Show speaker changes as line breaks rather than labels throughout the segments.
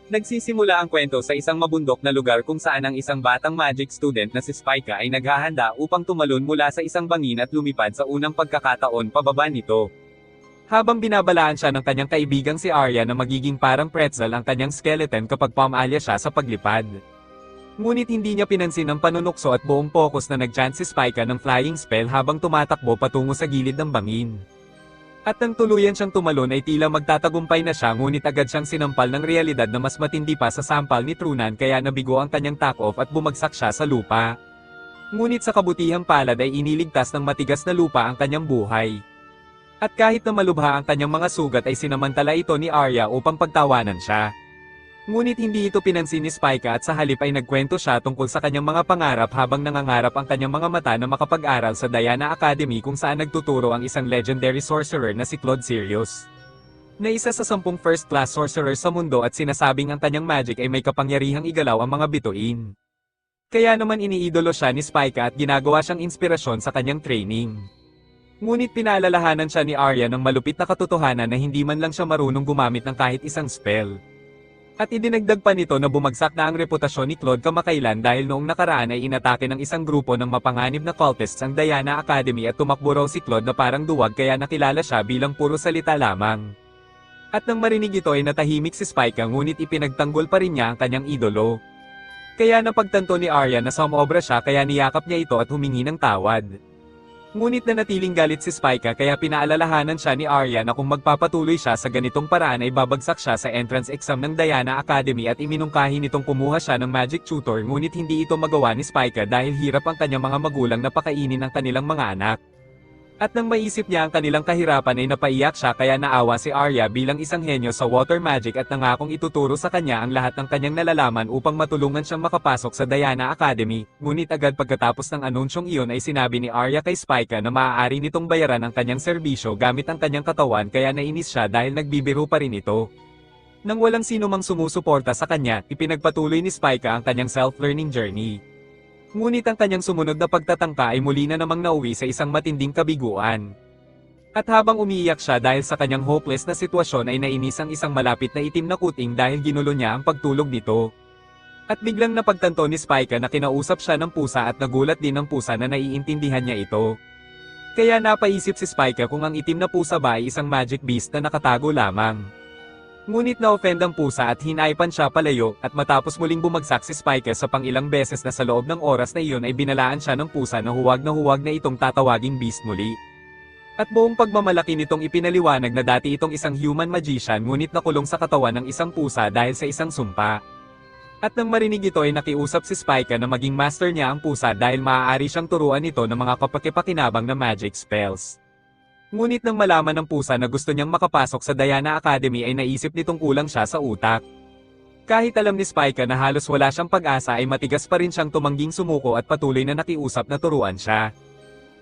Nagsisimula ang kwento sa isang mabundok na lugar kung saan ang isang batang magic student na si Spike ay naghahanda upang tumalon mula sa isang bangin at lumipad sa unang pagkakataon pababa nito. Habang binabalaan siya ng kanyang kaibigang si Arya na magiging parang pretzel ang kanyang skeleton kapag pumalya siya sa paglipad. Ngunit hindi niya pinansin ang panunukso at buong focus na nag-chant si Spike ng flying spell habang tumatakbo patungo sa gilid ng bangin. At nang tuluyan siyang tumalon ay tila magtatagumpay na siya ngunit agad siyang sinampal ng realidad na mas matindi pa sa sampal ni Trunan kaya nabigo ang kanyang tack-off at bumagsak siya sa lupa. Ngunit sa kabutihang palad ay iniligtas ng matigas na lupa ang kanyang buhay. At kahit na malubha ang kanyang mga sugat ay sinamantala ito ni Arya upang pagtawanan siya. Ngunit hindi ito pinansin ni Spike at sa halip ay nagkwento siya tungkol sa kanyang mga pangarap habang nangangarap ang kanyang mga mata na makapag-aral sa Diana Academy kung saan nagtuturo ang isang legendary sorcerer na si Claude Sirius. Na isa sa 10 first-class sorcerer sa mundo at sinasabing ang kanyang magic ay may kapangyarihang igalaw ang mga bituin. Kaya naman iniidolo siya ni Spike at ginagawa siyang inspirasyon sa kanyang training. Ngunit pinaalalahanan siya ni Arya ng malupit na katotohanan na hindi man lang siya marunong gumamit ng kahit isang spell. At idinagdag pa nito na bumagsak na ang reputasyon ni Claude kamakailan dahil noong nakaraan ay inatake ng isang grupo ng mapanganib na cultists ang Diana Academy at tumakbo raw si Claude na parang duwag kaya nakilala siya bilang puro salita lamang. At nang marinig ito ay natahimik si Spike ngunit ipinagtanggol pa rin niya ang kanyang idolo. Kaya napagtanto ni Arya na sumobra siya kaya niyakap niya ito at humingi ng tawad. Ngunit nanatiling galit si Spike kaya pinaalalahanan siya ni Arya na kung magpapatuloy siya sa ganitong paraan ay babagsak siya sa entrance exam ng Diana Academy at iminungkahi nitong kumuha siya ng magic tutor ngunit hindi ito magawa ni Spike dahil hirap ang kanyang mga magulang na pakainin ang kanilang mga anak. At nang maisip niya ang kanilang kahirapan ay napaiyak siya kaya naawa si Arya bilang isang henyo sa water magic at nangakong ituturo sa kanya ang lahat ng kanyang nalalaman upang matulungan siyang makapasok sa Diana Academy, ngunit agad pagkatapos ng anunsyong iyon ay sinabi ni Arya kay Spike na maaari nitong bayaran ang kanyang serbisyo gamit ang kanyang katawan kaya nainis siya dahil nagbibiro pa rin ito. Nang walang sino mang sumusuporta sa kanya, ipinagpatuloy ni Spike ang kanyang self-learning journey. Ngunit ang kanyang sumunod na pagtatangka ay muli na namang nauwi sa isang matinding kabiguan. At habang umiiyak siya dahil sa kanyang hopeless na sitwasyon ay nainis ang isang malapit na itim na kuting dahil ginulo niya ang pagtulog nito. At biglang napagtanto ni Spike na kinausap siya ng pusa at nagulat din ang pusa na naiintindihan niya ito. Kaya napaisip si Spike kung ang itim na pusa ba ay isang magic beast na nakatago lamang. Ngunit na-offend ang pusa at hinaipan siya palayo, at matapos muling bumagsak si Spike sa pang-ilang beses na sa loob ng oras na iyon ay binalaan siya ng pusa na huwag na itong tatawaging beast muli. At buong pagmamalaki nitong ipinaliwanag na dati itong isang human magician ngunit nakulong sa katawan ng isang pusa dahil sa isang sumpa. At nang marinig ito ay nakiusap si Spike na maging master niya ang pusa dahil maaari siyang turuan ito ng mga kapakipakinabang na magic spells. Ngunit nang malaman ng pusa na gusto niyang makapasok sa Diana Academy ay naisip nitong kulang siya sa utak. Kahit alam ni Spike na halos wala siyang pag-asa ay matigas pa rin siyang tumangging sumuko at patuloy na nakiusap na turuan siya.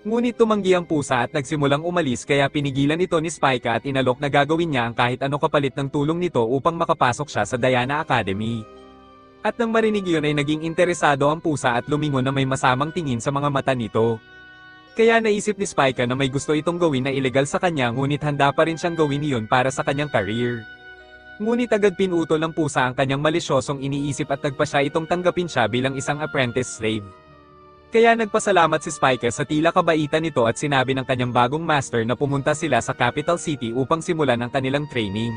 Ngunit tumanggi ang pusa at nagsimulang umalis kaya pinigilan ito ni Spike at inalok na gagawin niya ang kahit ano kapalit ng tulong nito upang makapasok siya sa Diana Academy. At nang marinig yun ay naging interesado ang pusa at lumingon na may masamang tingin sa mga mata nito. Kaya naisip ni Spike na may gusto itong gawin na ilegal sa kanya ngunit handa pa rin siyang gawin iyon para sa kanyang career. Ngunit agad pinutol ng pusa ang kanyang malisyosong iniisip at nagpa siya itong tanggapin siya bilang isang apprentice slave. Kaya nagpasalamat si Spike sa tila kabaitan nito at sinabi ng kanyang bagong master na pumunta sila sa capital city upang simulan ang kanilang training.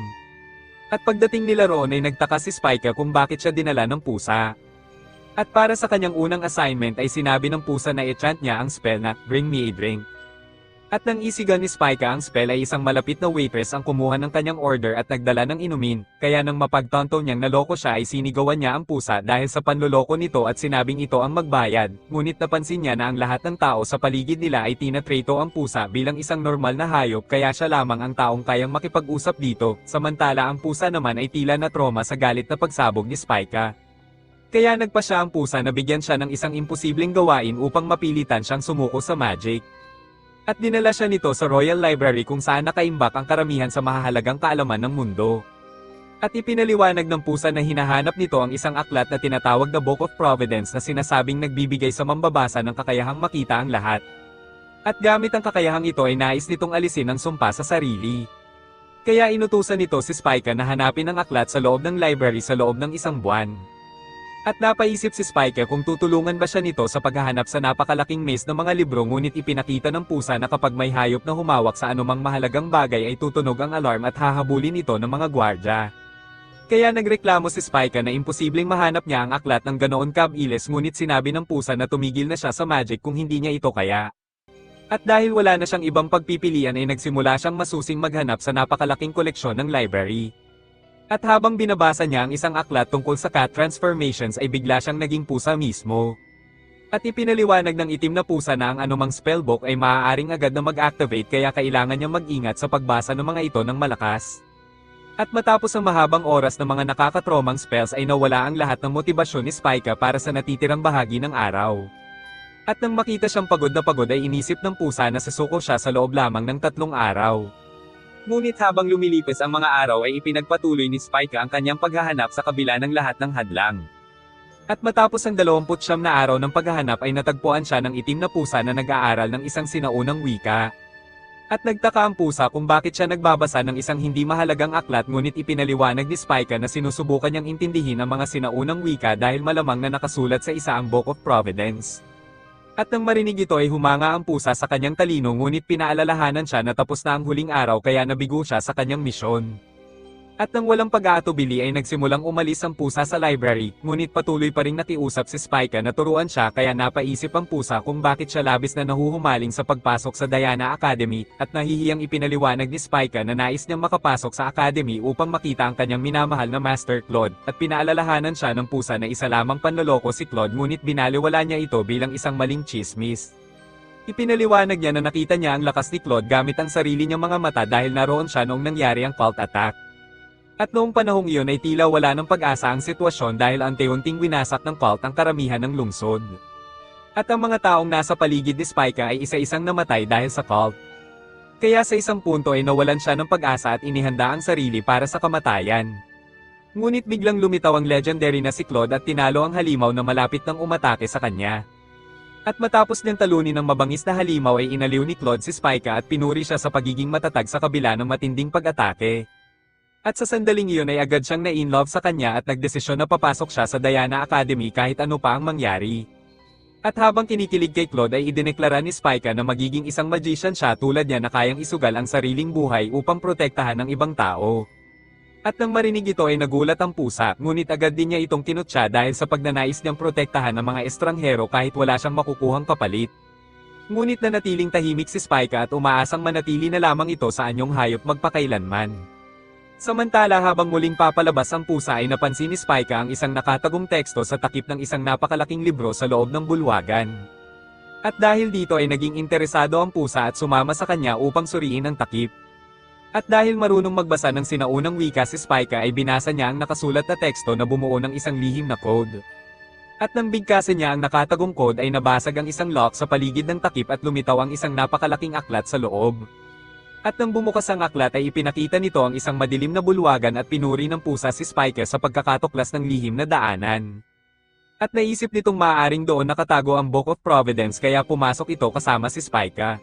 At pagdating nila roon ay nagtaka si Spike kung bakit siya dinala ng pusa. At para sa kanyang unang assignment ay sinabi ng pusa na i-chant niya ang spell na, "Bring me a drink." At nang isigan ni Spike ang spell ay isang malapit na waitress ang kumuha ng kanyang order at nagdala ng inumin, kaya nang mapagtanto niyang naloko siya ay sinigawan niya ang pusa dahil sa panloloko nito at sinabing ito ang magbayad, ngunit napansin niya na ang lahat ng tao sa paligid nila ay tinatrato ang pusa bilang isang normal na hayop kaya siya lamang ang taong kayang makipag-usap dito, samantala ang pusa naman ay tila na trauma sa galit na pagsabog ni Spike. Kaya nagpa siya ang pusa na bigyan siya ng isang imposibleng gawain upang mapilitan siyang sumuko sa magic. At dinala siya nito sa Royal Library kung saan nakaimbak ang karamihan sa mahahalagang kaalaman ng mundo. At ipinaliwanag ng pusa na hinahanap nito ang isang aklat na tinatawag na Book of Providence na sinasabing nagbibigay sa mambabasa ng kakayahang makita ang lahat. At gamit ang kakayahang ito ay nais nitong alisin ang sumpa sa sarili. Kaya inutusan nito si Spike na hanapin ang aklat sa loob ng library sa loob ng isang buwan. At napaisip si Spike kung tutulungan ba siya nito sa paghahanap sa napakalaking maze ng mga libro, ngunit ipinakita ng pusa na kapag may hayop na humawak sa anumang mahalagang bagay ay tutunog ang alarm at hahabulin ito ng mga gwardya. Kaya nagreklamo si Spike na imposibleng mahanap niya ang aklat ng ganoon kabilis, ngunit sinabi ng pusa na tumigil na siya sa magic kung hindi niya ito kaya. At dahil wala na siyang ibang pagpipilian ay nagsimula siyang masusing maghanap sa napakalaking koleksyon ng library. At habang binabasa niya ang isang aklat tungkol sa cat transformations ay bigla siyang naging pusa mismo. At ipinaliwanag ng itim na pusa na ang anumang spellbook ay maaaring agad na mag-activate, kaya kailangan niya mag-ingat sa pagbasa ng mga ito ng malakas. At matapos ang mahabang oras ng mga nakakatromang spells ay nawala ang lahat ng motibasyon ni Spike para sa natitirang bahagi ng araw. At nang makita siyang pagod na pagod ay inisip ng pusa na susuko siya sa loob lamang ng 3 araw. Ngunit habang lumilipas ang mga araw ay ipinagpatuloy ni Spike ang kanyang paghahanap sa kabila ng lahat ng hadlang. At matapos ang 29 na araw ng paghahanap ay natagpuan siya ng itim na pusa na nag-aaral ng isang sinaunang wika. At nagtaka ang pusa kung bakit siya nagbabasa ng isang hindi mahalagang aklat, ngunit ipinaliwanag ni Spike na sinusubukan niyang intindihin ang mga sinaunang wika dahil malamang na nakasulat sa isa ang Book of Providence. At nang marinig ito ay humanga ang pusa sa kanyang talino, ngunit pinaalalahanan siya na tapos na ang huling araw kaya nabigo siya sa kanyang misyon. At nang walang pag-aatubili ay nagsimulang umalis ang pusa sa library, ngunit patuloy pa ring nakiusap si Spike na turuan siya, kaya napaisip ang pusa kung bakit siya labis na nahuhumaling sa pagpasok sa Diana Academy, at nahihiyang ipinaliwanag ni Spike na nais niyang makapasok sa Academy upang makita ang kanyang minamahal na Master Claude, at pinaalalahanan siya ng pusa na isa lamang panloloko si Claude, ngunit binaliwala niya ito bilang isang maling chismis. Ipinaliwanag niya na nakita niya ang lakas ni Claude gamit ang sarili niyang mga mata dahil naroon siya noong nangyari ang cult attack. At noong panahong iyon ay tila wala ng pag-asa ang sitwasyon dahil unti-unting winasak ng cult ang karamihan ng lungsod. At ang mga taong nasa paligid ni Spike ay isa-isang namatay dahil sa cult. Kaya sa isang punto ay nawalan siya ng pag-asa at inihanda ang sarili para sa kamatayan. Ngunit biglang lumitaw ang legendary na si Claude at tinalo ang halimaw na malapit nang umatake sa kanya. At matapos niyang talunin ng mabangis na halimaw ay inaliw ni Claude si Spike at pinuri siya sa pagiging matatag sa kabila ng matinding pag-atake. At sa sandaling iyon ay agad siyang na-inlove sa kanya at nagdesisyon na papasok siya sa Diana Academy kahit ano pa ang mangyari. At habang kinikilig kay Claude ay idineklara ni Spike na magiging isang magician siya tulad niya na kayang isugal ang sariling buhay upang protektahan ng ibang tao. At nang marinig ito ay nagulat ang pusa, ngunit agad din niya itong kinutya dahil sa pagnanais niyang protektahan ng mga estranghero kahit wala siyang makukuhang kapalit. Ngunit nanatiling tahimik si Spike at umaasang manatili na lamang ito sa anyong hayop magpakailanman. Samantala habang muling papalabas ang pusa ay napansin ni Spike ang isang nakatagong teksto sa takip ng isang napakalaking libro sa loob ng bulwagan. At dahil dito ay naging interesado ang pusa at sumama sa kanya upang suriin ang takip. At dahil marunong magbasa ng sinaunang wika si Spike ay binasa niya ang nakasulat na teksto na bumuo ng isang lihim na code. At nang bigkasin niya ang nakatagong code ay nabasag ang isang lock sa paligid ng takip at lumitaw ang isang napakalaking aklat sa loob. At nang bumukas ang aklat ay ipinakita nito ang isang madilim na bulwagan at pinuri ng pusa si Spike sa pagkakatuklas ng lihim na daanan. At naisip nitong maaaring doon nakatago ang Book of Providence kaya pumasok ito kasama si Spike.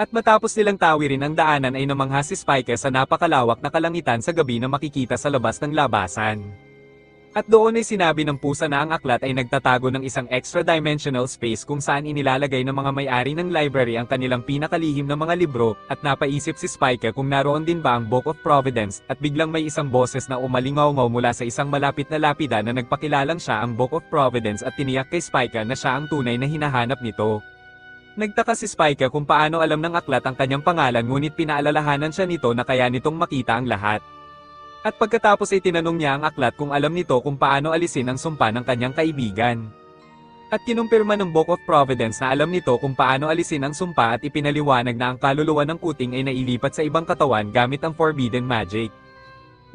At matapos nilang tawirin ang daanan ay namangha si Spike sa napakalawak na kalangitan sa gabi na makikita sa labas ng labasan. At doon ay sinabi ng pusa na ang aklat ay nagtatago ng isang extra-dimensional space kung saan inilalagay ng mga may-ari ng library ang kanilang pinakalihim na mga libro, at napaisip si Spike kung naroon din ba ang Book of Providence, at biglang may isang boses na umalingaw-ngaw mula sa isang malapit na lapida na nagpakilalang siya ang Book of Providence at tiniyak kay Spike na siya ang tunay na hinahanap nito. Nagtaka si Spike kung paano alam ng aklat ang kanyang pangalan, ngunit pinaalalahanan siya nito na kaya nitong makita ang lahat. At pagkatapos ay tinanong niya ang aklat kung alam nito kung paano alisin ang sumpa ng kanyang kaibigan. At kinumpirma ng Book of Providence na alam nito kung paano alisin ang sumpa at ipinaliwanag na ang kaluluwa ng kuting ay nailipat sa ibang katawan gamit ang Forbidden Magic.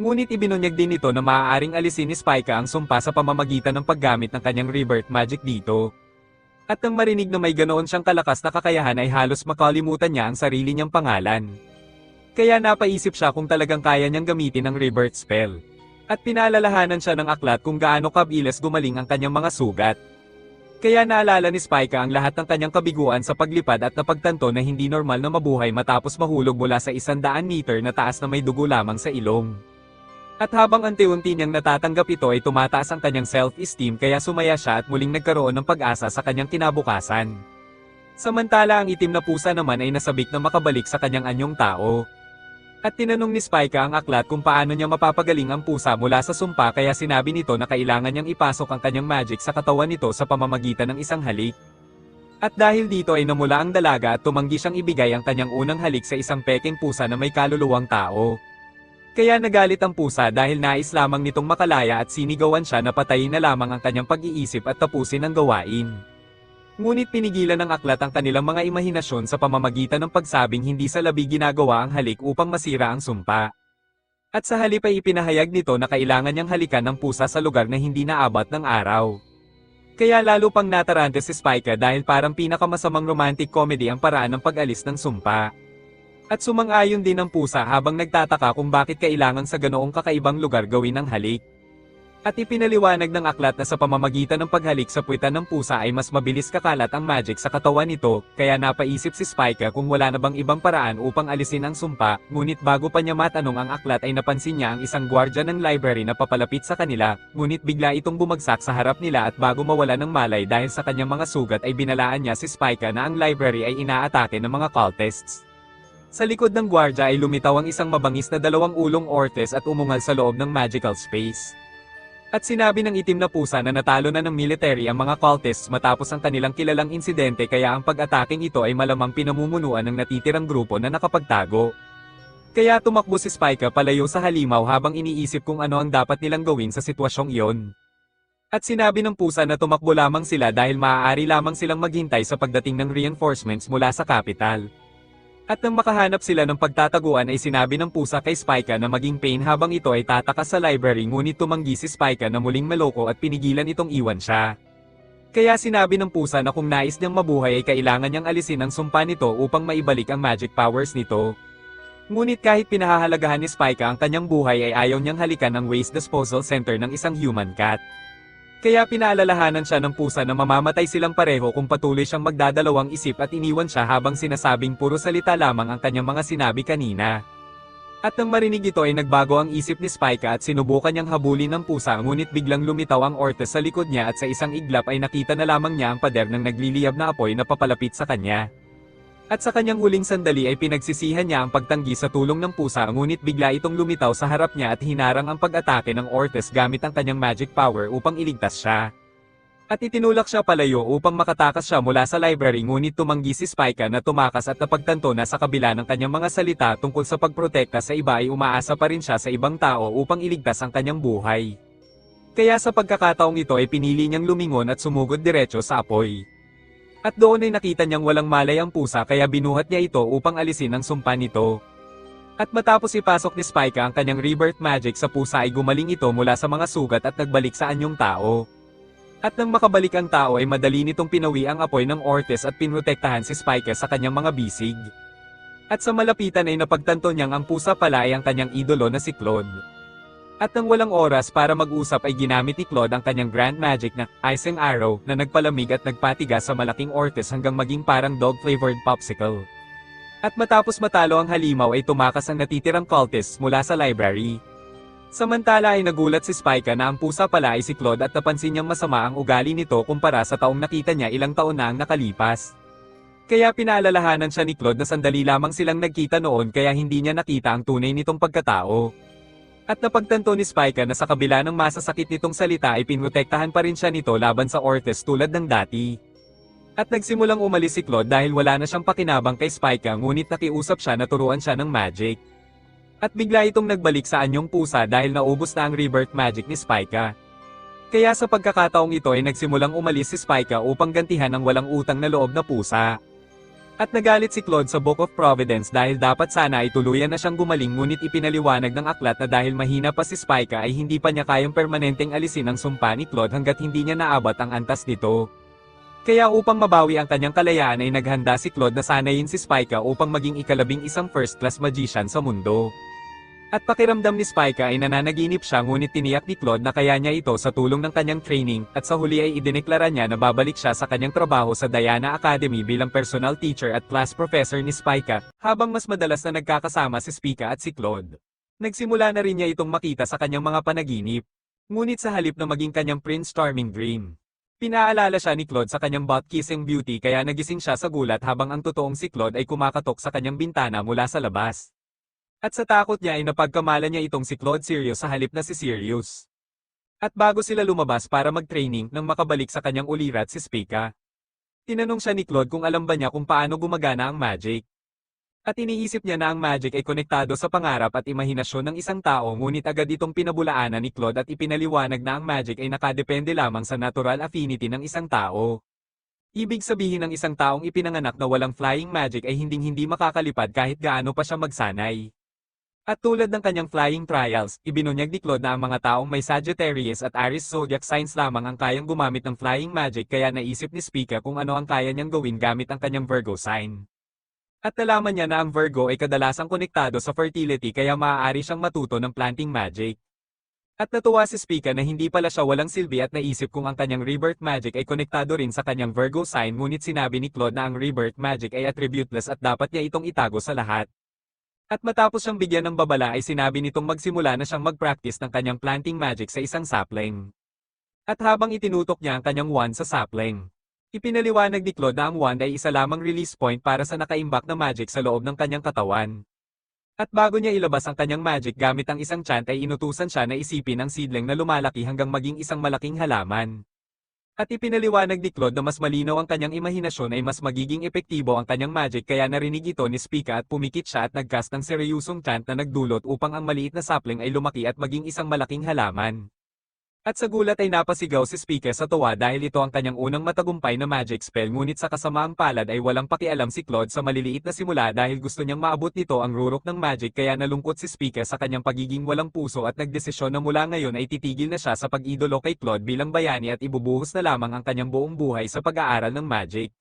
Ngunit ibinunyag din nito na maaaring alisin ni Spike ang sumpa sa pamamagitan ng paggamit ng kanyang Rebirth Magic dito. At nang marinig na may ganoon siyang kalakas na kakayahan ay halos makalimutan niya ang sarili niyang pangalan. Kaya napaisip siya kung talagang kaya niyang gamitin ang Rebirth spell. At pinaalalahanan siya ng aklat kung gaano kabilis gumaling ang kanyang mga sugat. Kaya naalala ni Spike ang lahat ng kanyang kabiguan sa paglipad at napagtanto na hindi normal na mabuhay matapos mahulog mula sa 100 meter na taas na may dugo lamang sa ilong. At habang unti-unti niyang natatanggap ito ay tumataas ang kanyang self-esteem kaya sumaya siya at muling nagkaroon ng pag-asa sa kanyang kinabukasan. Samantala ang itim na pusa naman ay nasabik na makabalik sa kanyang anyong tao. At tinanong ni Spike ang aklat kung paano niya mapapagaling ang pusa mula sa sumpa kaya sinabi nito na kailangan niyang ipasok ang kanyang magic sa katawan nito sa pamamagitan ng isang halik. At dahil dito ay namula ang dalaga at tumanggi siyang ibigay ang kanyang unang halik sa isang peking pusa na may kaluluwang tao. Kaya nagalit ang pusa dahil nais lamang nitong makalaya at sinigawan siya na patayin na lamang ang kanyang pag-iisip at tapusin ang gawain. Ngunit pinigilan ng aklat ang kanilang mga imahinasyon sa pamamagitan ng pagsabing hindi sa labi ginagawa ang halik upang masira ang sumpa. At sa halip ay ipinahayag nito na kailangan niyang halikan ng pusa sa lugar na hindi naabot ng araw. Kaya lalo pang natarante si Spike dahil parang pinakamasamang romantic comedy ang paraan ng pag-alis ng sumpa. At sumang-ayon din ang pusa habang nagtataka kung bakit kailangan sa ganoong kakaibang lugar gawin ang halik. At ipinaliwanag ng aklat na sa pamamagitan ng paghalik sa puwitan ng pusa ay mas mabilis kakalat ang magic sa katawan nito, kaya napaisip si Spike kung wala na bang ibang paraan upang alisin ang sumpa, ngunit bago pa niya matanong ang aklat ay napansin niya ang isang gwardya ng library na papalapit sa kanila, ngunit bigla itong bumagsak sa harap nila at bago mawala ng malay dahil sa kanyang mga sugat ay binalaan niya si Spike na ang library ay inaatake ng mga cultists. Sa likod ng gwardya ay lumitaw ang isang mabangis na dalawang ulong ortes at umungal sa loob ng magical space. At sinabi ng itim na pusa na natalo na ng military ang mga cultists matapos ang kanilang kilalang insidente kaya ang pag-ataking ito ay malamang pinamumunuan ng natitirang grupo na nakapagtago. Kaya tumakbo si Spike palayo sa halimaw habang iniisip kung ano ang dapat nilang gawin sa sitwasyong iyon. At sinabi ng pusa na tumakbo lamang sila dahil maaari lamang silang maghintay sa pagdating ng reinforcements mula sa capital. At nang makahanap sila ng pagtataguan ay sinabi ng pusa kay Spike na maging pain habang ito ay tatakas sa library ngunit tumanggi si Spike na muling maloko at pinigilan itong iwan siya. Kaya sinabi ng pusa na kung nais niyang mabuhay ay kailangan niyang alisin ang sumpa nito upang maibalik ang magic powers nito. Ngunit kahit pinahahalagahan ni Spike ang kanyang buhay ay ayaw niyang halikan ang waste disposal center ng isang human cat. Kaya pinaalalahanan siya ng pusa na mamamatay silang pareho kung patuloy siyang magdadalawang isip at iniwan siya habang sinasabing puro salita lamang ang kanyang mga sinabi kanina. At nang marinig ito ay nagbago ang isip ni Spike at sinubukan niyang habulin ng pusa ngunit biglang lumitaw ang ortes sa likod niya at sa isang iglap ay nakita na lamang niya ang pader ng nagliliyab na apoy na papalapit sa kanya. At sa kanyang huling sandali ay pinagsisihan niya ang pagtanggi sa tulong ng pusa ngunit bigla itong lumitaw sa harap niya at hinarang ang pag-atake ng ortes gamit ang kanyang magic power upang iligtas siya. At itinulak siya palayo upang makatakas siya mula sa library ngunit tumanggi si Spike na tumakas at napagtanto na sa kabila ng kanyang mga salita tungkol sa pagprotekta sa iba ay umaasa pa rin siya sa ibang tao upang iligtas ang kanyang buhay. Kaya sa pagkakataong ito ay pinili niyang lumingon at sumugod diretso sa apoy. At doon ay nakita niyang walang malay ang pusa kaya binuhat niya ito upang alisin ang sumpa nito. At matapos ipasok ni Spike ang kanyang rebirth magic sa pusa ay gumaling ito mula sa mga sugat at nagbalik sa anyong tao. At nang makabalik ang tao ay madali nitong pinawi ang apoy ng ortes at pinrotektahan si Spike sa kanyang mga bisig. At sa malapitan ay napagtanto niyang ang pusa pala ay ang kanyang idolo na si Claude. At nang walang oras para mag-usap ay ginamit ni Claude ang kanyang grand magic na Icing Arrow na nagpalamig at nagpatigas sa malaking ortes hanggang maging parang dog-flavored popsicle. At matapos matalo ang halimaw ay tumakas ang natitirang cultists mula sa library. Samantala ay nagulat si Spike na ang pusa pala ay si Claude at napansin niyang masama ang ugali nito kumpara sa taong nakita niya ilang taon na ang nakalipas. Kaya pinaalalahanan siya ni Claude na sandali lamang silang nagkita noon kaya hindi niya nakita ang tunay nitong pagkatao. At napagtanto ni Spike na sa kabila ng masasakit nitong salita ay pinrotektahan pa rin siya nito laban sa ortes tulad ng dati. At nagsimulang umalis si Claude dahil wala na siyang pakinabang kay Spike ngunit nakiusap siya na turuan siya ng magic. At bigla itong nagbalik sa anyong pusa dahil naubos na ang rebirth magic ni Spike. Kaya sa pagkakataong ito ay nagsimulang umalis si Spike upang gantihan ang walang utang na loob na pusa. At nagalit si Claude sa Book of Providence dahil dapat sana ay tuluyan na siyang gumaling ngunit ipinaliwanag ng aklat na dahil mahina pa si Spike ay hindi pa niya kayang permanenteng alisin ang sumpa ni Claude hanggat hindi niya naabot ang antas nito. Kaya upang mabawi ang kanyang kalayaan ay naghanda si Claude na sanayin si Spike upang maging ika-11 first-class magician sa mundo. At pakiramdam ni Spike ay nananaginip siya ngunit tiniyak ni Claude na kaya niya ito sa tulong ng kanyang training, at sa huli ay idineklara niya na babalik siya sa kanyang trabaho sa Diana Academy bilang personal teacher at class professor ni Spike, habang mas madalas na nagkakasama si Spike at si Claude. Nagsimula na rin niya itong makita sa kanyang mga panaginip. Ngunit sa halip na maging kanyang Prince Charming dream, pinaalala siya ni Claude sa kanyang butt-kissing beauty kaya nagising siya sa gulat habang ang totoong si Claude ay kumakatok sa kanyang bintana mula sa labas. At sa takot niya ay napagkamala niya itong si Claude Sirius sa halip na si Sirius. At bago sila lumabas para mag-training nang makabalik sa kanyang ulirat si Spica, tinanong siya ni Claude kung alam ba niya kung paano gumagana ang magic. At iniisip niya na ang magic ay konektado sa pangarap at imahinasyon ng isang tao ngunit agad itong pinabulaanan ni Claude at ipinaliwanag na ang magic ay nakadepende lamang sa natural affinity ng isang tao. Ibig sabihin ng isang taong ipinanganak na walang flying magic ay hinding-hindi makakalipad kahit gaano pa siya magsanay. At tulad ng kanyang flying trials, ibinunyag ni Claude na ang mga taong may Sagittarius at Aries zodiac signs lamang ang kayang gumamit ng flying magic kaya naisip ni Spica kung ano ang kaya niyang gawin gamit ang kanyang Virgo sign. At nalaman niya na ang Virgo ay kadalasang konektado sa fertility kaya maaari siyang matuto ng planting magic. At natuwa si Spica na hindi pala siya walang silbi at naisip kung ang kanyang rebirth magic ay konektado rin sa kanyang Virgo sign ngunit sinabi ni Claude na ang rebirth magic ay attributeless at dapat niya itong itago sa lahat. At matapos siyang bigyan ng babala ay sinabi nitong magsimula na siyang mag-practice ng kanyang planting magic sa isang sapling. At habang itinutok niya ang kanyang wand sa sapling, ipinaliwanag ni Claude na ang wand ay isa lamang release point para sa nakaimbak na magic sa loob ng kanyang katawan. At bago niya ilabas ang kanyang magic gamit ang isang chant ay inutusan siya na isipin ang seedling na lumalaki hanggang maging isang malaking halaman. At ipinaliwanag ni Claude na mas malinaw ang kanyang imahinasyon ay mas magiging epektibo ang kanyang magic kaya narinig ito ni Spica at pumikit siya at nagcast ng seryosong chant na nagdulot upang ang maliit na sapling ay lumaki at maging isang malaking halaman. At sa gulat ay napasigaw si Spica sa tuwa dahil ito ang kanyang unang matagumpay na magic spell ngunit sa kasamaang palad ay walang pakialam si Claude sa maliliit na simula dahil gusto niyang maabot nito ang rurok ng magic kaya nalungkot si Spica sa kanyang pagiging walang puso at nagdesisyon na mula ngayon ay titigil na siya sa pag-idolo kay Claude bilang bayani at ibubuhos na lamang ang kanyang buong buhay sa pag-aaral ng magic.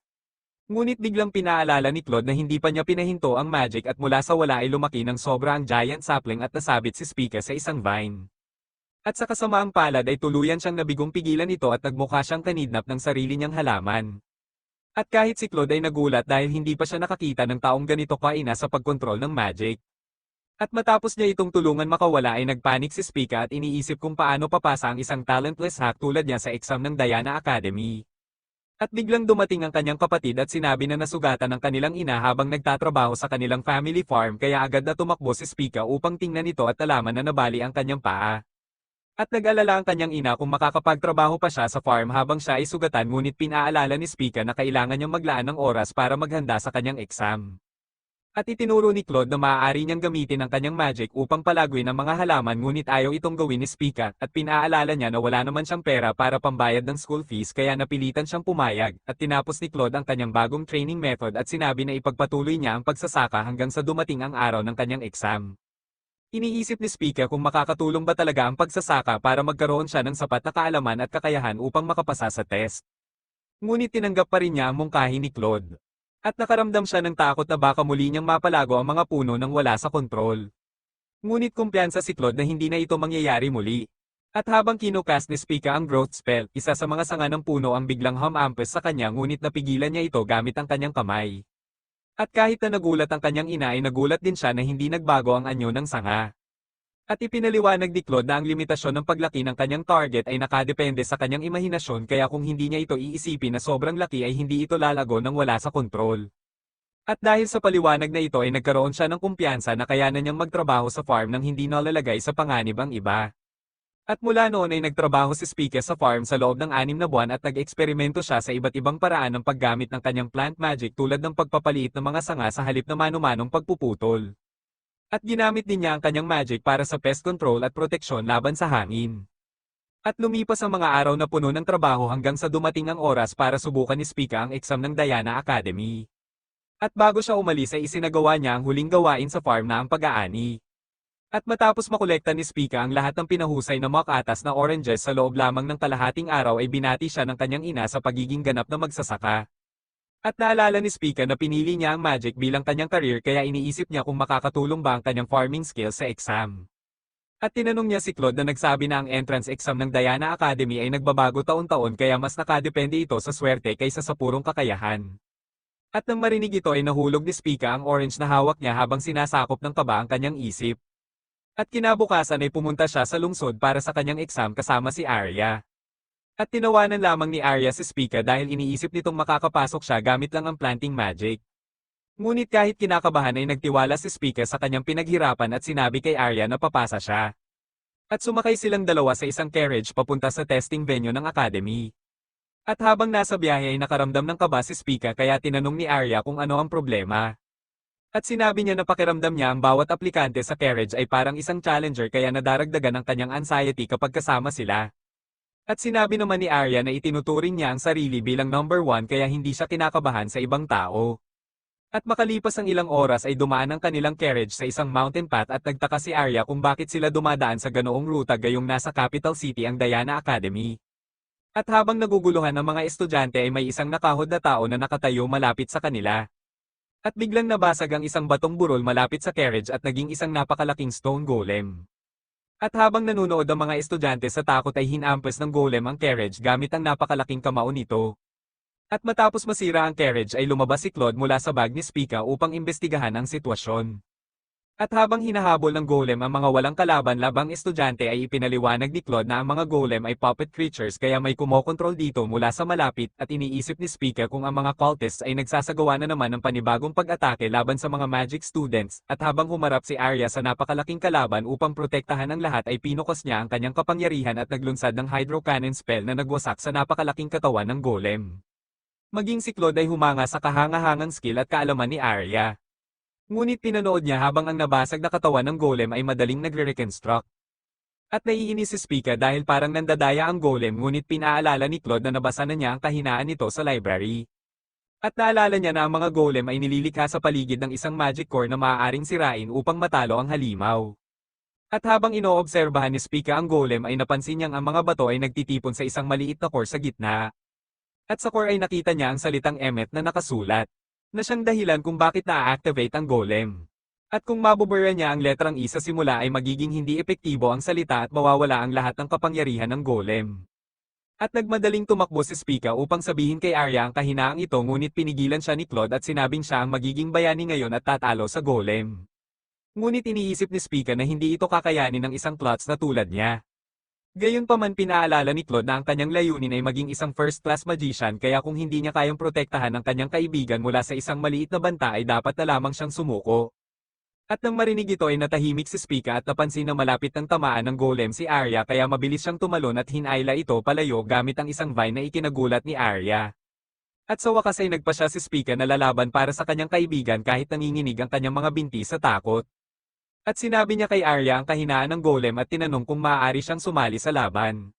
Ngunit biglang pinaalala ni Claude na hindi pa niya pinahinto ang magic at mula sa wala ay lumaki ng sobra ang giant sapling at nasabit si Spica sa isang vine. At sa kasamaang palad ay tuluyan siyang nabigong pigilan ito at nagmukha siyang kanidnap ng sarili niyang halaman. At kahit si Claude ay nagulat dahil hindi pa siya nakakita ng taong ganito kaina sa pagkontrol ng magic. At matapos niya itong tulungan makawala ay nagpanik si Spica at iniisip kung paano papasa ang isang talentless hack tulad niya sa exam ng Diana Academy. At biglang dumating ang kanyang kapatid at sinabi na nasugatan ng kanilang ina habang nagtatrabaho sa kanilang family farm kaya agad na tumakbo si Spica upang tingnan ito at nalaman na nabali ang kanyang paa. At nag-alala ang kanyang ina kung makakapagtrabaho pa siya sa farm habang siya ay sugatan ngunit pinaalala ni Spica na kailangan niyang maglaan ng oras para maghanda sa kanyang exam. At itinuro ni Claude na maaari niyang gamitin ang kanyang magic upang palaguin ang mga halaman ngunit ayaw itong gawin ni Spica at pinaalala niya na wala naman siyang pera para pambayad ng school fees kaya napilitan siyang pumayag at tinapos ni Claude ang kanyang bagong training method at sinabi na ipagpatuloy niya ang pagsasaka hanggang sa dumating ang araw ng kanyang exam. Iniisip ni Spica kung makakatulong ba talaga ang pagsasaka para magkaroon siya ng sapat na kaalaman at kakayahan upang makapasa sa test. Ngunit tinanggap pa rin niya ang mungkahi ni Claude. At nakaramdam siya ng takot na baka muli niyang mapalago ang mga puno nang wala sa kontrol. Ngunit kumpiyansa si Claude na hindi na ito mangyayari muli. At habang kinukast ni Spica ang growth spell, isa sa mga sanga ng puno ang biglang humampes sa kanya ngunit napigilan niya ito gamit ang kanyang kamay. At kahit na nagulat ang kanyang ina ay nagulat din siya na hindi nagbago ang anyo ng sanga. At ipinaliwanag ni Claude na ang limitasyon ng paglaki ng kanyang target ay nakadepende sa kanyang imahinasyon kaya kung hindi niya ito iisipin na sobrang laki ay hindi ito lalago nang wala sa kontrol. At dahil sa paliwanag na ito ay nagkaroon siya ng kumpiyansa na kayanan niyang magtrabaho sa farm nang hindi nalalagay sa panganib ang iba. At mula noon ay nagtrabaho si Spica sa farm sa loob ng 6 na buwan at nag-eksperimento siya sa iba't ibang paraan ng paggamit ng kanyang plant magic tulad ng pagpapaliit ng mga sanga sa halip na mano-manong pagpuputol. At ginamit din niya ang kanyang magic para sa pest control at proteksyon laban sa hangin. At lumipas ang mga araw na puno ng trabaho hanggang sa dumating ang oras para subukan ni Spica ang exam ng Diana Academy. At bago siya umalis ay isinagawa niya ang huling gawain sa farm na ang pag-aani. At matapos makolekta ni Spica ang lahat ng pinahusay na mock atas na oranges sa loob lamang ng kalahating araw ay binati siya ng kanyang ina sa pagiging ganap na magsasaka. At naalala ni Spica na pinili niya ang magic bilang kanyang career kaya iniisip niya kung makakatulong ba ang kanyang farming skills sa exam. At tinanong niya si Claude na nagsabi na ang entrance exam ng Diana Academy ay nagbabago taon-taon kaya mas nakadepende ito sa swerte kaysa sa purong kakayahan. At nang marinig ito ay nahulog ni Spica ang orange na hawak niya habang sinasakop ng kaba ang kanyang isip. At kinabukasan ay pumunta siya sa lungsod para sa kanyang exam kasama si Arya. At tinawanan lamang ni Arya si Spica dahil iniisip nitong makakapasok siya gamit lang ang planting magic. Ngunit kahit kinakabahan ay nagtiwala si Spica sa kanyang pinaghirapan at sinabi kay Arya na papasa siya. At sumakay silang dalawa sa isang carriage papunta sa testing venue ng academy. At habang nasa biyahe ay nakaramdam ng kaba si Spica kaya tinanong ni Arya kung ano ang problema. At sinabi niya na pakiramdam niya ang bawat aplikante sa carriage ay parang isang challenger kaya nadaragdagan ang kanyang anxiety kapag kasama sila. At sinabi naman ni Arya na itinuturing niya ang sarili bilang number 1 kaya hindi siya kinakabahan sa ibang tao. At makalipas ang ilang oras ay dumaan ang kanilang carriage sa isang mountain path at nagtaka si Arya kung bakit sila dumadaan sa ganoong ruta gayong nasa capital city ang Diana Academy. At habang naguguluhan ang mga estudyante ay may isang nakahod na tao na nakatayo malapit sa kanila. At biglang nabasag ang isang batong burol malapit sa carriage at naging isang napakalaking stone golem. At habang nanunood ang mga estudyante sa takot ay hinampas ng golem ang carriage gamit ang napakalaking kamao nito. At matapos masira ang carriage ay lumabas si Claude mula sa bag ni Spica upang imbestigahan ang sitwasyon. At habang hinahabol ng golem ang mga walang kalaban-labang estudyante ay ipinaliwanag ni Claude na ang mga golem ay puppet creatures kaya may kumokontrol dito mula sa malapit at iniisip ni Spica kung ang mga cultists ay nagsasagawa na naman ng panibagong pag-atake laban sa mga magic students at habang humarap si Arya sa napakalaking kalaban upang protektahan ang lahat ay pinukos niya ang kanyang kapangyarihan at naglunsad ng hydro cannon spell na nagwasak sa napakalaking katawan ng golem. Maging si Claude ay humanga sa kahangahangang skill at kaalaman ni Arya. Ngunit pinanood niya habang ang nabasag na katawan ng golem ay madaling nagre-reconstruct. At naiinis si Spica dahil parang nandadaya ang golem ngunit pinaalala ni Claude na nabasa na niya ang kahinaan nito sa library. At naalala niya na ang mga golem ay nililikha sa paligid ng isang magic core na maaaring sirain upang matalo ang halimaw. At habang inoobserbahan ni Spica ang golem ay napansin niyang ang mga bato ay nagtitipon sa isang maliit na core sa gitna. At sa core ay nakita niya ang salitang Emmet na nakasulat. Na siyang dahilan kung bakit na-activate ang golem. At kung mabubura niya ang letrang E sa simula ay magiging hindi epektibo ang salita at mawawala ang lahat ng kapangyarihan ng golem. At nagmadaling tumakbo si Spica upang sabihin kay Arya ang kahinaang ito ngunit pinigilan siya ni Claude at sinabing siya ang magiging bayani ngayon at tatalo sa golem. Ngunit iniisip ni Spica na hindi ito kakayanin ng isang klutz na tulad niya. Gayunpaman pinaalala ni Claude na ang kanyang layunin ay maging isang first-class magician kaya kung hindi niya kayang protektahan ang kanyang kaibigan mula sa isang maliit na banta ay dapat na lamang siyang sumuko. At nang marinig ito ay natahimik si Spica at napansin na malapit ng tamaan ng golem si Arya kaya mabilis siyang tumalon at hinayla ito palayo gamit ang isang vine na ikinagulat ni Arya. At sa wakas ay nagpa siya si Spica na lalaban para sa kanyang kaibigan kahit nanginginig ang kanyang mga binti sa takot. At sinabi niya kay Arya ang kahinaan ng golem at tinanong kung maaari siyang sumali sa laban.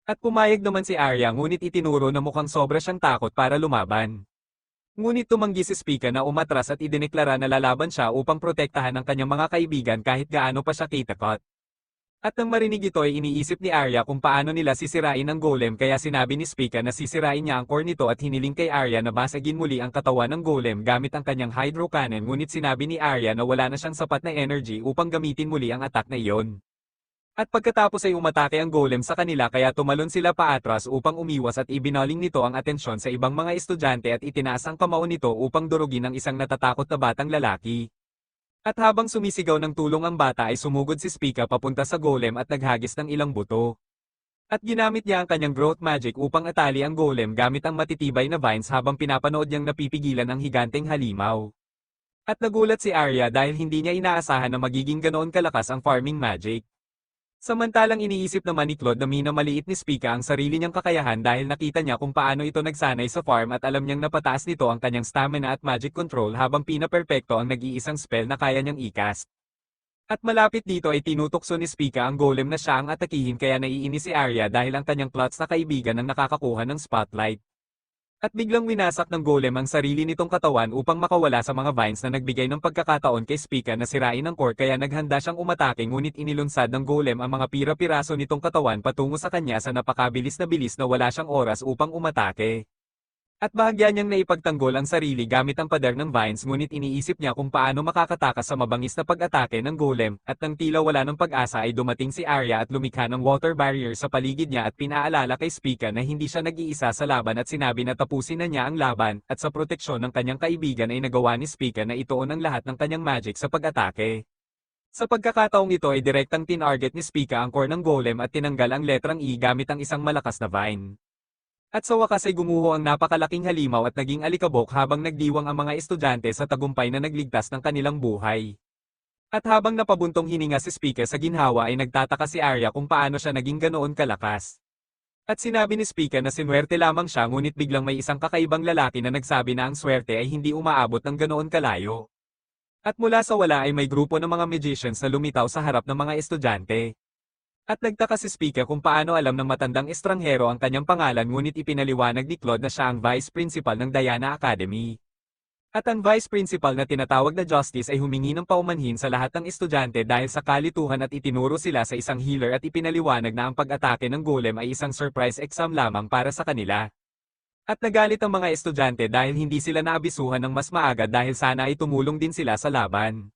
At pumayag naman si Arya ngunit itinuro na mukhang sobra siyang takot para lumaban. Ngunit tumanggi si Spica na umatras at idineklara na lalaban siya upang protektahan ang kanyang mga kaibigan kahit gaano pa siya kitakot. At nang marinig ito ay iniisip ni Arya kung paano nila sisirain ang golem kaya sinabi ni Spica na sisirain niya ang core nito at hiniling kay Arya na basagin muli ang katawan ng golem gamit ang kanyang hydro cannon ngunit sinabi ni Arya na wala na siyang sapat na energy upang gamitin muli ang attack na iyon. At pagkatapos ay umatake ang golem sa kanila kaya tumalon sila paatras upang umiwas at ibinaling nito ang atensyon sa ibang mga estudyante at itinaas ang kamao nito upang durugin ang isang natatakot na batang lalaki. At habang sumisigaw ng tulong ang bata ay sumugod si Spica papunta sa golem at naghagis ng ilang buto. At ginamit niya ang kanyang growth magic upang atali ang golem gamit ang matitibay na vines habang pinapanood niyang napipigilan ang higanteng halimaw. At nagulat si Arya dahil hindi niya inaasahan na magiging ganoon kalakas ang farming magic. Samantalang iniisip naman ni Claude na minamaliit ni Spica ang sarili niyang kakayahan dahil nakita niya kung paano ito nagsanay sa farm at alam niyang napataas nito ang kanyang stamina at magic control habang pinaperpekto ang nag-iisang spell na kaya niyang i-cast. At malapit dito ay tinutokso ni Spica ang golem na siya ang atakihin kaya naiinis si Arya dahil ang kanyang klutz na kaibigan ang nakakakuha ng spotlight. At biglang winasak ng golem ang sarili nitong katawan upang makawala sa mga vines na nagbigay ng pagkakataon kay Spica na sirain ang core kaya naghanda siyang umatake ngunit inilunsad ng golem ang mga pira-piraso nitong katawan patungo sa kanya sa napakabilis na bilis na wala siyang oras upang umatake. At bahagya niyang naipagtanggol ang sarili gamit ang pader ng vines ngunit iniisip niya kung paano makakatakas sa mabangis na pag-atake ng golem, at nang tila wala ng pag-asa ay dumating si Arya at lumikha ng water barrier sa paligid niya at pinaalala kay Spica na hindi siya nag-iisa sa laban at sinabi na tapusin na niya ang laban, at sa proteksyon ng kanyang kaibigan ay nagawa ni Spica na ituon ang lahat ng kanyang magic sa pag-atake. Sa pagkakataong ito ay direktang tinarget ni Spica ang core ng golem at tinanggal ang letrang E gamit ang isang malakas na vine. At sa wakas ay gumuho ang napakalaking halimaw at naging alikabok habang nagdiwang ang mga estudyante sa tagumpay na nagligtas ng kanilang buhay. At habang napabuntong hininga si Spica sa ginhawa ay nagtataka si Arya kung paano siya naging ganoon kalakas. At sinabi ni Spica na sinuwerte lamang siya ngunit biglang may isang kakaibang lalaki na nagsabi na ang swerte ay hindi umaabot ng ganoon kalayo. At mula sa wala ay may grupo ng mga magicians na lumitaw sa harap ng mga estudyante. At nagtaka si Spica kung paano alam ng matandang estranghero ang kanyang pangalan ngunit ipinaliwanag ni Claude na siya ang vice principal ng Diana Academy. At ang vice principal na tinatawag na Justice ay humingi ng paumanhin sa lahat ng estudyante dahil sa kalituhan at itinuro sila sa isang healer at ipinaliwanag na ang pag-atake ng golem ay isang surprise exam lamang para sa kanila. At nagalit ang mga estudyante dahil hindi sila naabisuhan ng mas maaga dahil sana ay tumulong din sila sa laban.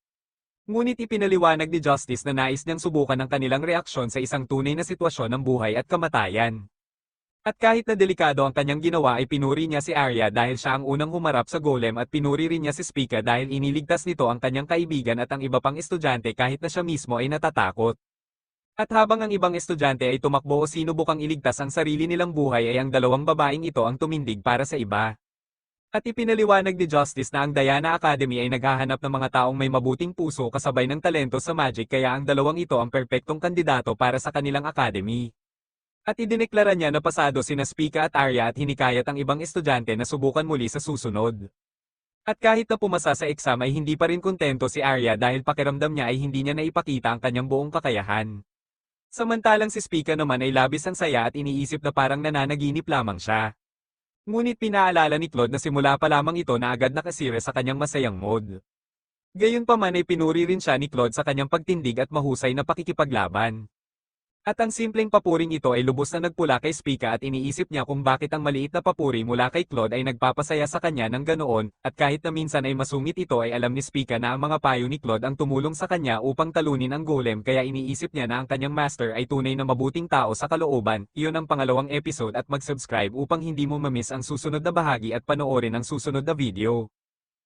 Ngunit ipinaliwanag ni Justice na nais niyang subukan ang kanilang reaksyon sa isang tunay na sitwasyon ng buhay at kamatayan. At kahit na delikado ang kanyang ginawa ay pinuri niya si Arya dahil siya ang unang humarap sa golem at pinuri rin niya si Spica dahil iniligtas nito ang kanyang kaibigan at ang iba pang estudyante kahit na siya mismo ay natatakot. At habang ang ibang estudyante ay tumakbo o sinubukang iligtas ang sarili nilang buhay ay ang dalawang babaeng ito ang tumindig para sa iba. At ipinaliwanag ni Justice na ang Diana Academy ay naghahanap ng mga taong may mabuting puso kasabay ng talento sa magic kaya ang dalawang ito ang perpektong kandidato para sa kanilang academy. At idineklara niya na pasado sina Spica at Arya at hinikayat ang ibang estudyante na subukan muli sa susunod. At kahit na pumasa sa exam ay hindi pa rin kontento si Arya dahil pakiramdam niya ay hindi niya naipakita ang kanyang buong kakayahan. Samantalang si Spica naman ay labis ang saya at iniisip na parang nananaginip lamang siya. Ngunit pinaalala ni Claude na simula pa lamang ito na agad nakasira sa kanyang masayang mood. Gayunpaman ay pinuri rin siya ni Claude sa kanyang pagtindig at mahusay na pakikipaglaban. At ang simpleng papuring ito ay lubos na nagpula kay Spica at iniisip niya kung bakit ang maliit na papuri mula kay Claude ay nagpapasaya sa kanya ng ganoon, at kahit na minsan ay masungit ito ay alam ni Spica na ang mga payo ni Claude ang tumulong sa kanya upang talunin ang golem kaya iniisip niya na ang kanyang master ay tunay na mabuting tao sa kalooban. Iyon ang pangalawang episode at mag-subscribe upang hindi mo mamiss ang susunod na bahagi at panoorin ang susunod na video.